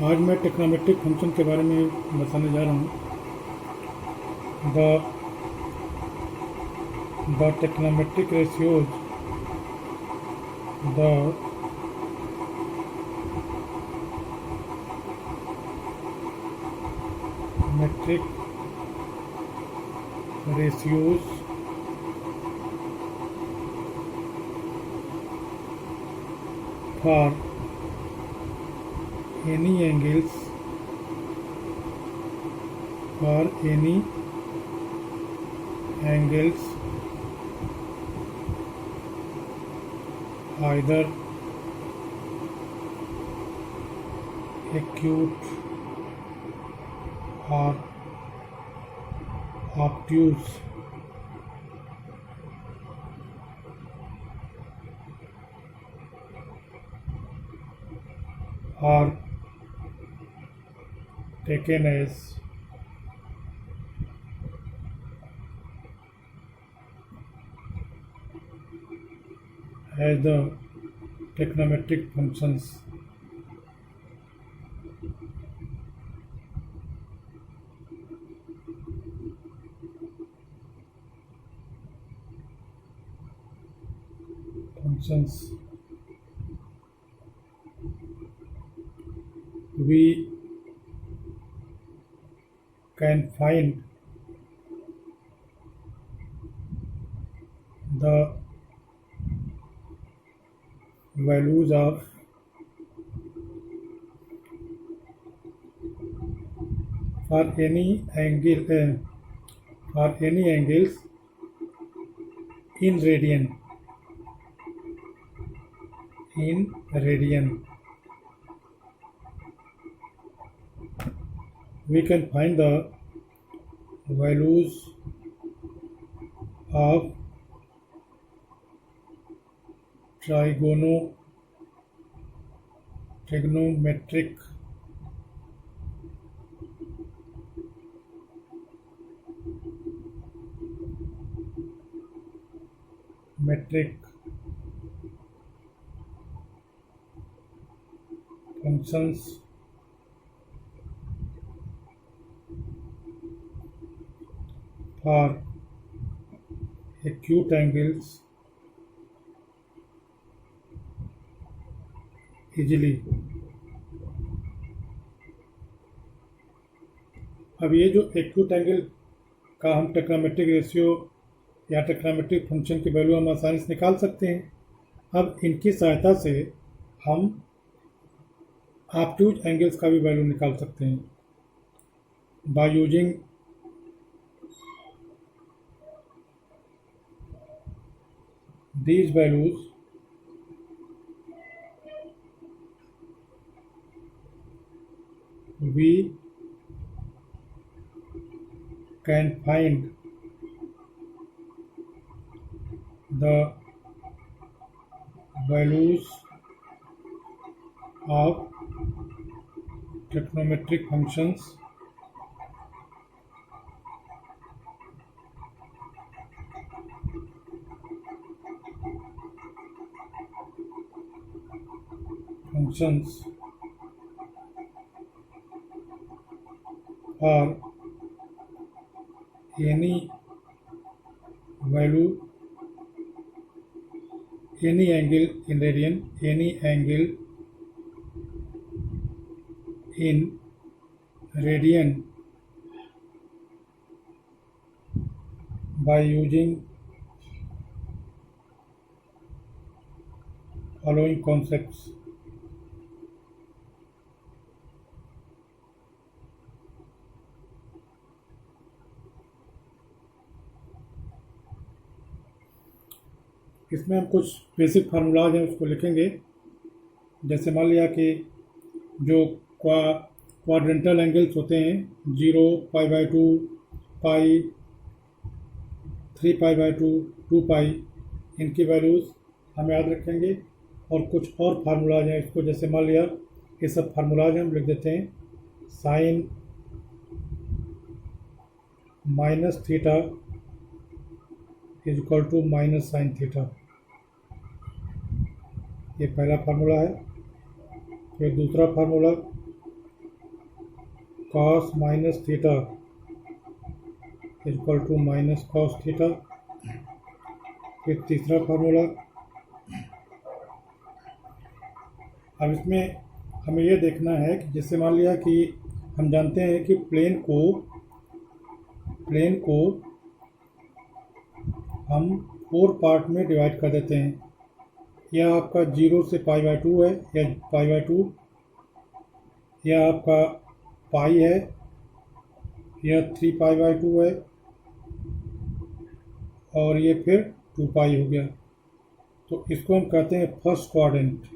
आज मैं trigonometric function के बारे में बताने जा रहा हूँ। The trigonometric ratios the metric ratios for any angles either acute or obtuse are taken as the trigonometric functions. We can find the values of for any angles in radian. We can find the values of trigonometric functions for acute angles easily. अब ये जो acute angle का हम trigonometric ratio या trigonometric function की value हम आसानी से निकाल सकते हैं। अब इनकी सहायता से हम ऑब्ट्यूज एंगल्स का भी वैल्यू निकाल सकते हैं by using these values. We can find the values of trigonometric functions or any value, any angle in radian by using following concepts. इसमें हम कुछ बेसिक फार्मूलाज हैं उसको लिखेंगे। जैसे मान लिया कि जो क्वाड्रेंटल एंगल्स होते हैं 0, π/2, पाई, 3π/2, 2π, इनकी वैल्यूज़ हम याद रखेंगे। और कुछ और फार्मूलाज हैं इसको, जैसे मान लिया ये सब फार्मूलाज हम लिख देते हैं। Sine -θ is equal to -sin θ, ये पहला फार्मूला है। फिर दूसरा formula cos minus theta equal to minus cos theta. फिर तीसरा फार्मूला, अब इसमें हमें यह देखना है कि जैसे मान लिया कि हम जानते हैं कि प्लेन को हम 4 पार्ट में डिवाइड कर देते हैं। यह आपका 0 से π/2 है, या π/2, यह आपका पाई है, यह 3π/2 है, और ये फिर 2π हो गया। तो इसको हम कहते हैं फर्स्ट क्वाड्रेंट।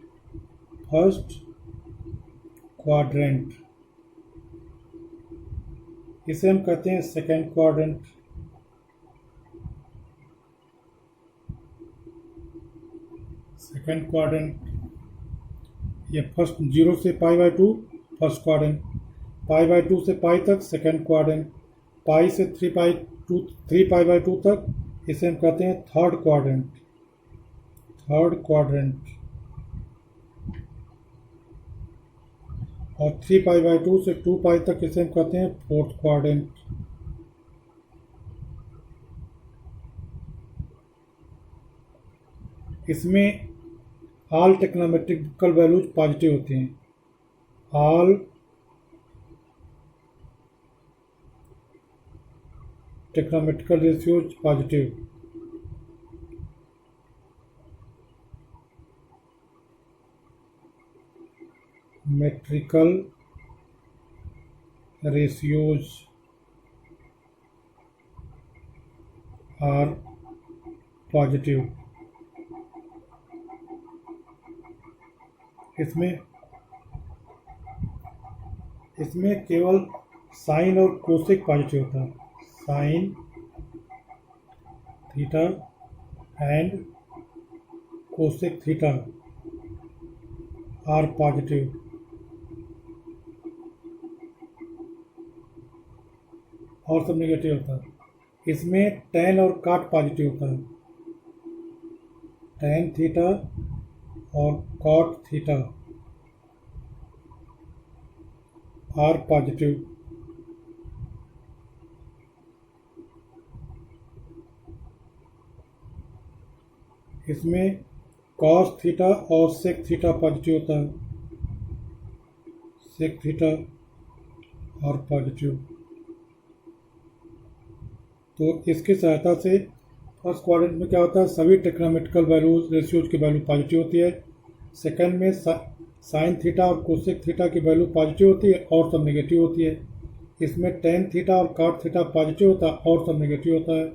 इसे हम कहते हैं सेकंड क्वाड्रेंट। ये फर्स्ट 0 से π/2 फर्स्ट क्वाड्रेंट, π/2 से पाई तक सेकंड क्वाड्रेंट, पाई से 3π/2 तक इसे हम कहते हैं थर्ड क्वाड्रेंट। और 3π/2 से 2π तक इसे हम कहते हैं फोर्थ क्वाड्रेंट। इसमें ऑल ट्रिग्नोमेट्रिकल वैल्यूज पॉजिटिव होती हैं। All trigonometrical ratios positive. Metrical ratios are positive। इसमें केवल साइन और कोसेक पॉजिटिव होता है। Sine theta and cosec theta are positive. और सब नेगेटिव होता है। इसमें tan और cot पॉजिटिव होता है। tan थीटा और cot थीटा आर पॉजिटिव। इसमें cos थीटा और sec थीटा पॉजिटिव होता है। sec थीटा और पॉजिटिव। तो इसकी सहायता से फर्स्ट क्वाड्रेंट में क्या होता है, सभी ट्रिग्नोमेट्रिकल वैल्यूज रेशियोज की वैल्यू पॉजिटिव होती है। सेकंड में साइन थीटा और कोसेक थीटा की वैल्यू पॉजिटिव होती है और सब नेगेटिव होती है। इसमें tan थीटा और cot थीटा पॉजिटिव होता है और सब नेगेटिव होता है।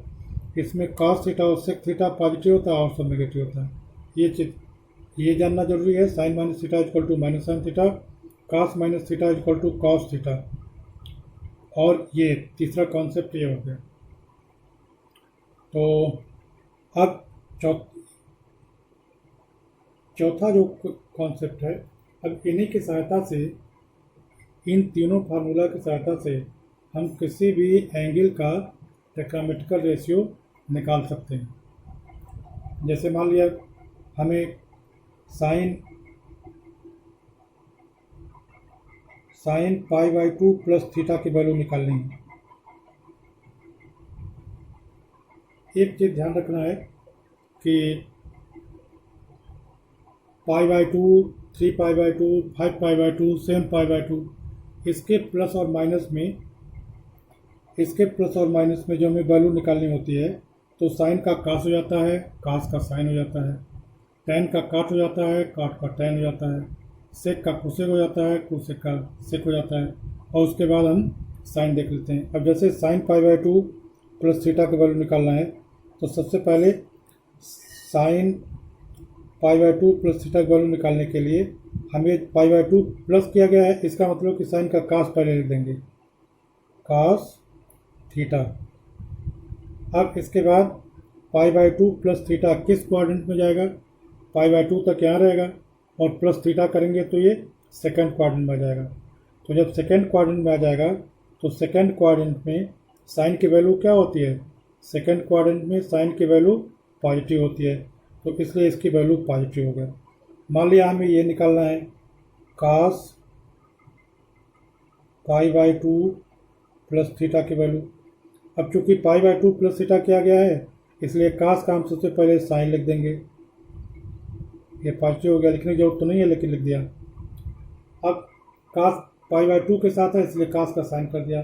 इसमें cos थीटा और sec थीटा पॉजिटिव होता है और सब नेगेटिव होता है। ये जानना जरूरी है। Sine minus theta equal to minus sine theta, cos minus theta equal to cos theta. और ये तीसरा कॉन्सेप्ट ये हो गया। तो अब चौथा जो कॉन्सेप्ट है, अब इन्हीं की सहायता से, इन तीनों फार्मूला की सहायता से हम किसी भी एंगल का ट्रिग्नोमेट्रिकल रेशियो निकाल सकते हैं। जैसे मान लिया हमें साइन π/2 प्लस थीटा की वैल्यू निकालनी है। एक चीज़ ध्यान रखना है कि π/2, 3π/2, 5π/2, 7π/2 इसके प्लस और माइनस में जो हमें वैल्यू निकालनी होती है, तो साइन का कास हो जाता है, कास का साइन हो जाता है, tan का काट हो जाता है, काट का tan हो जाता है, सेक का कोसेक हो जाता है, कोसेक का सेक हो जाता है। और उसके बाद हम साइन देख लेते हैं। अब जैसे साइन π/2 प्लस थीटा की वैल्यू निकालना है, तो सबसे पहले साइन π/2 प्लस थीटा की वैल्यू निकालने के लिए हमें π/2 प्लस किया गया है, इसका मतलब कि साइन का कास पहले लिख देंगे, कास थीटा। अब इसके बाद π/2 प्लस थीटा किस क्वाड्रेंट में जाएगा, π/2 तक यहाँ रहेगा और प्लस थीटा करेंगे तो ये सेकंड क्वाड्रेंट में आ जाएगा। तो जब सेकंड क्वाड्रेंट में आ जाएगा तो सेकंड क्वाड्रेंट में साइन की वैल्यू क्या होती है, सेकंड क्वाड्रेंट में साइन की वैल्यू पॉजिटिव होती है, तो इसलिए इसकी वैल्यू पॉजिटिव हो गया। मान लिया हमें ये निकालना है, π/2 प्लस थीटा की वैल्यू। अब चूंकि π/2 प्लस थीटा किया गया है, इसलिए कास का हम सबसे पहले साइन लिख देंगे। ये पॉजिटिव हो गया, लिखने की जरूरत तो नहीं है लेकिन लिख दिया। अब कास π/2 के साथ है, इसलिए कास का साइन कर दिया।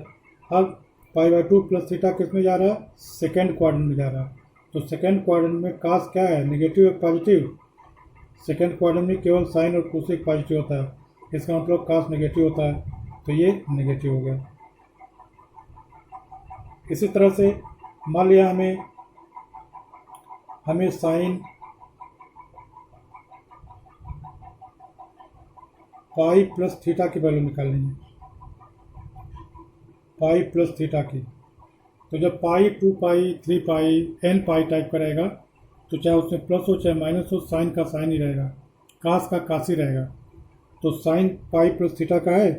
अब π/2 प्लस थीटा किस में जा रहा है? सेकेंड क्वाड्रेंट में जा रहा है। तो सेकेंड क्वाड्रेंट में कास क्या है? नेगेटिव या पॉजिटिव? सेकेंड क्वाड्रेंट में केवल साइन और कोसेक पॉजिटिव होता है, इसका मतलब कास नेगेटिव होता है, तो ये नेगेटिव हो गया। इसी तरह से मान लिया हमें साइन पाई प्लस थीटा की वैल्यू निकालनी है, पाई प्लस थीटा की। तो जब पाई 2 पाई 3 पाई n पाई टाइप का रहेगा, तो चाहे उसमें प्लस हो चाहे माइनस हो, साइन का साइन ही रहेगा, कास का कास ही रहेगा। तो साइन पाई प्लस थीटा का है,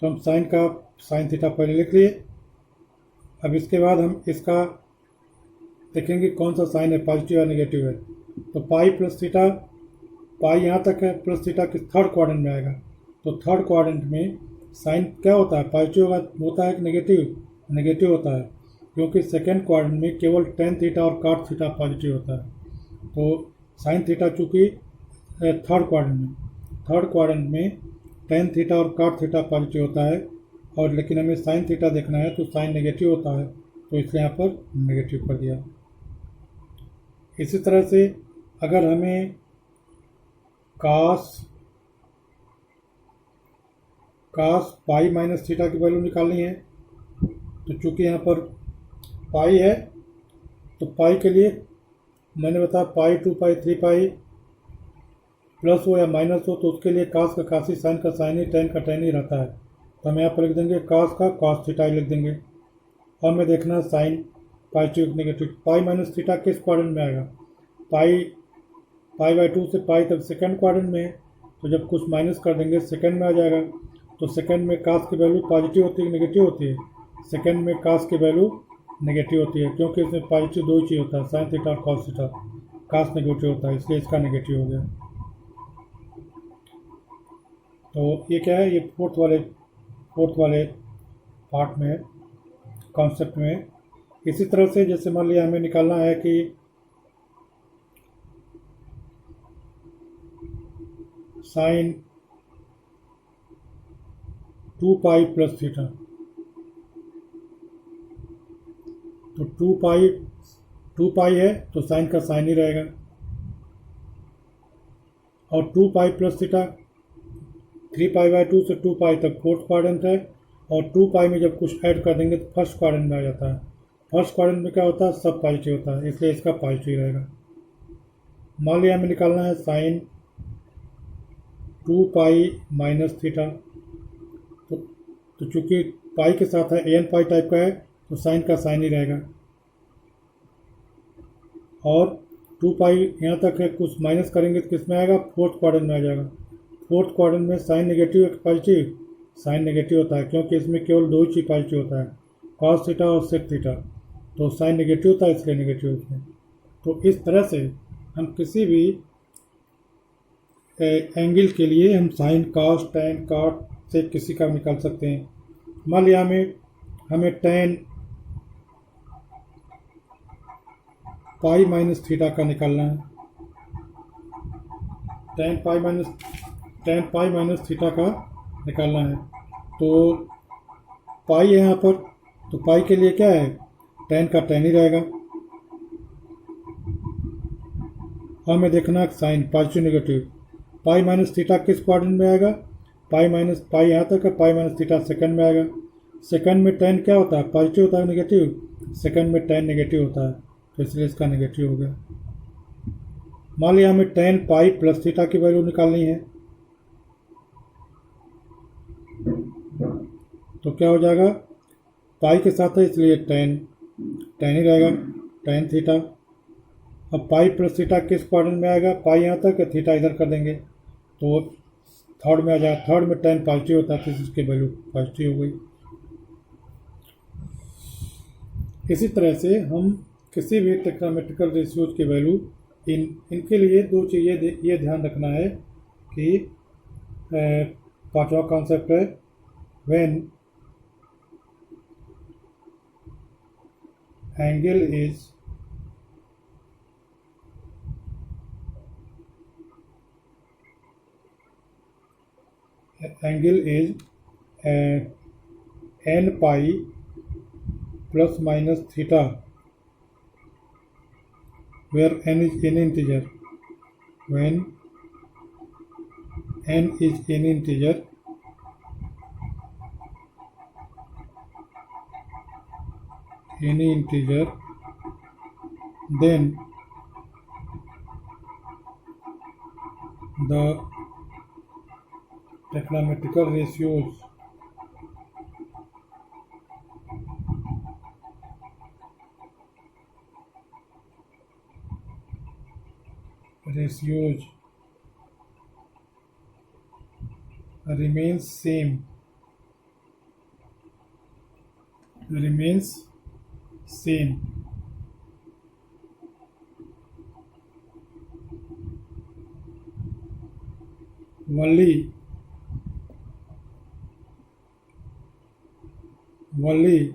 तो हम साइन का साइन थीटा पहले लिख लिए। अब इसके बाद हम इसका देखेंगे कौन सा साइन है, पॉजिटिव या नेगेटिव है। तो पाई प्लस थीटा, पाई यहाँ तक है, प्लस थीटा किस थर्ड क्वाड्रेंट में आएगा। तो थर्ड क्वाड्रेंट में साइन क्या होता है? पॉजिटिव होता है कि नेगेटिव? नेगेटिव होता है, क्योंकि सेकेंड क्वाड्रेंट में केवल टेन थीटा और कॉट थीटा पॉजिटिव होता है। तो साइन थीटा चूँकि थर्ड क्वाड्रेंट में टेन थीटा और कॉट थीटा पॉजिटिव होता है, और लेकिन हमें साइन थीटा देखना है तो साइन नेगेटिव होता है, तो इसलिए यहाँ पर नेगेटिव कर दिया। इसी तरह से अगर हमें कास पाई माइनस थीटा की वैल्यू निकालनी है, तो चूँकि यहाँ पर पाई है, तो पाई के लिए मैंने बताया पाई 2 पाई 3 पाई प्लस हो या माइनस हो, तो उसके लिए कास का कास ही, साइन का साइन ही, टेन का टेन ही रहता है। तो हम यहाँ पर लिख देंगे कास का कॉस थीटा ही लिख देंगे। और हमें देखना है sine positive negative. Pi minus theta किस क्वाड्रेंट में आएगा? पाई/2 से पाई तक सेकेंड क्वाड्रेंट में है, तो जब कुछ माइनस कर देंगे सेकेंड में आ जाएगा। तो सेकेंड में कास की वैल्यू पॉजिटिव होती है कि नेगेटिव होती है? सेकेंड में कास की वैल्यू नेगेटिव होती है, क्योंकि इसमें पॉजिटिव दो ही चीज़ होता है, साइन थीटा और कॉस थीटा। कास नेगेटिव होता है, इसलिए इसका नेगेटिव हो गया। तो ये क्या है? ये फोर्थ वाले पार्ट में है, कॉन्सेप्ट में है। इसी तरह से जैसे मान लिया हमें निकालना है कि साइन 2 पाई प्लस थीटा, तो 2 पाई है तो साइन का साइन ही रहेगा, और 2 पाई प्लस थीटा 3 पाई/2 से 2 पाई तक फोर्थ क्वाड्रेंट है, और 2 पाई में जब कुछ ऐड कर देंगे तो फर्स्ट क्वाड्रेंट में आ जाता है। फर्स्ट क्वाड्रेंट में क्या होता है? सब पॉजिटिव होता है, इसलिए इसका पॉजिटिव रहेगा। मान लिया हमें निकालना है साइन 2 पाई माइनस थीटा, तो चूंकि पाई के साथ है n पाई टाइप का है, तो साइन का साइन ही रहेगा। और 2 पाई यहाँ तक है, कुछ माइनस करेंगे तो किस में आएगा? फोर्थ क्वाड्रेंट में आ जाएगा। फोर्थ क्वाड्रेंट में साइन नेगेटिव है कि पॉजिटिव? साइन नेगेटिव होता है, क्योंकि इसमें केवल दो ही चीज़ पॉजिटिव होता है, कॉस थीटा और सेक थीटा। तो साइन नेगेटिव होता है, इसलिए नेगेटिव होता है। तो इस तरह से हम किसी भी एंगल के लिए हम साइन, कॉस, टैन, कॉट से किसी का निकाल सकते हैं। मान लिया हमें टैन पाई माइनस थीटा का निकालना है, टैन पाई माइनस थीटा का निकालना है। तो पाई है यहाँ पर, तो पाई के लिए क्या है? टैन का टैन ही रहेगा। और हमें देखना sine positive negative. Pi minus theta किस क्वाड्रेंट में आएगा? पाई यहाँ तक है, पाई माइनस थीटा सेकंड में आएगा। सेकंड में टैन क्या होता है? पॉजिटिव होता है नेगेटिव? सेकंड में टैन नेगेटिव होता है, तो इसलिए इसका नेगेटिव हो गया। मान लिया हमें टैन पाई प्लस थीटा की वैल्यू निकालनी है, तो क्या हो जाएगा? पाई के साथ है इसलिए टैन ही रहेगा, टैन थीटा। अब पाई प्लस थीटा किस क्वाड्रेंट में आएगा? पाई यहाँ तक है, थीटा इधर कर देंगे तो थर्ड में आ जाएगा। थर्ड में टैन पॉजिटिव होता है, तो इसकी वैल्यू पॉजिटिव हो गई। इसी तरह से हम किसी भी ट्रिग्नोमेट्रिकल रेशियोज की वैल्यू इनके लिए दो चीज़ें ये ध्यान रखना है कि पांचवा कॉन्सेप्ट है when angle is n pi plus minus theta, where n is an integer. When n is an integer, then the trigonometrical ratios remains same. Only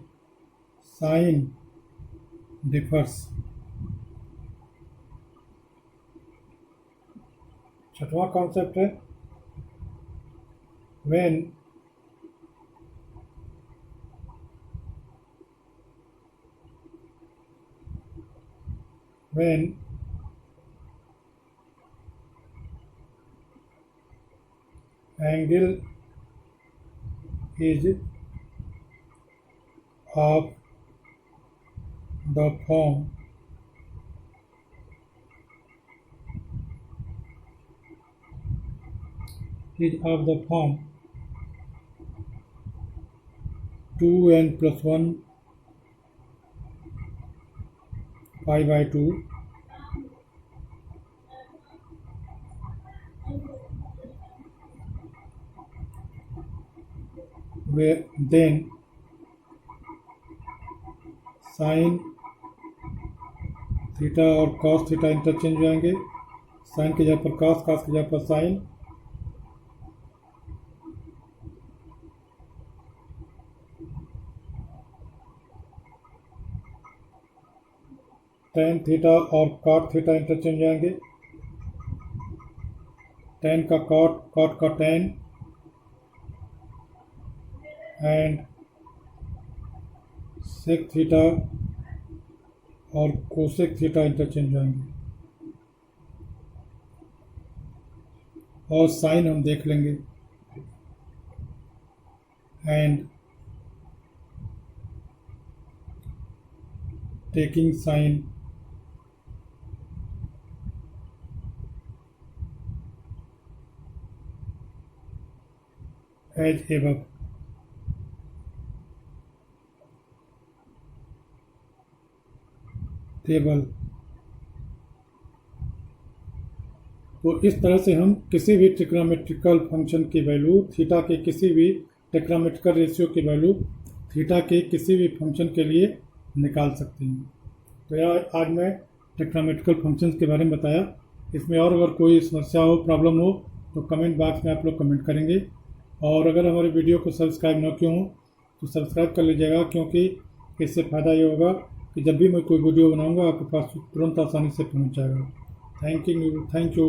sign differs. छठवां कॉन्सेप्ट है when angle is of the form is of the form 2n plus 1 pi by 2, where then sin theta और cos theta interchange हो जाएंगे. Sign की जगह पर cos, cos की जगह पर साइन. tan थीटा और cot थीटा इंटरचेंज हो जाएंगे. tan का cot, cot का tan, एंड sec थीटा और cosec थीटा इंटरचेंज हो जाएंगे. और साइन हम देख लेंगे. And taking sine as above. Table. तो इस तरह से हम किसी भी ट्रिग्नोमेट्रिकल फंक्शन की वैल्यू, थीटा के किसी भी ट्रिग्नोमेट्रिकल रेशियो की वैल्यू थीटा के किसी भी फंक्शन के लिए निकाल सकते हैं. तो यार आज मैं ट्रिग्नोमेट्रिकल फंक्शंस के बारे में बताया. इसमें और अगर कोई समस्या हो, प्रॉब्लम हो तो कमेंट बॉक्स में आप लोग कमेंट करेंगे. और अगर हमारे वीडियो को सब्सक्राइब न किया हो तो सब्सक्राइब कर लीजिएगा, क्योंकि इससे फ़ायदा ये होगा कि जब भी मैं कोई वीडियो बनाऊंगा आपके पास तुरंत आसानी से पहुंच जाएगा. Thank you.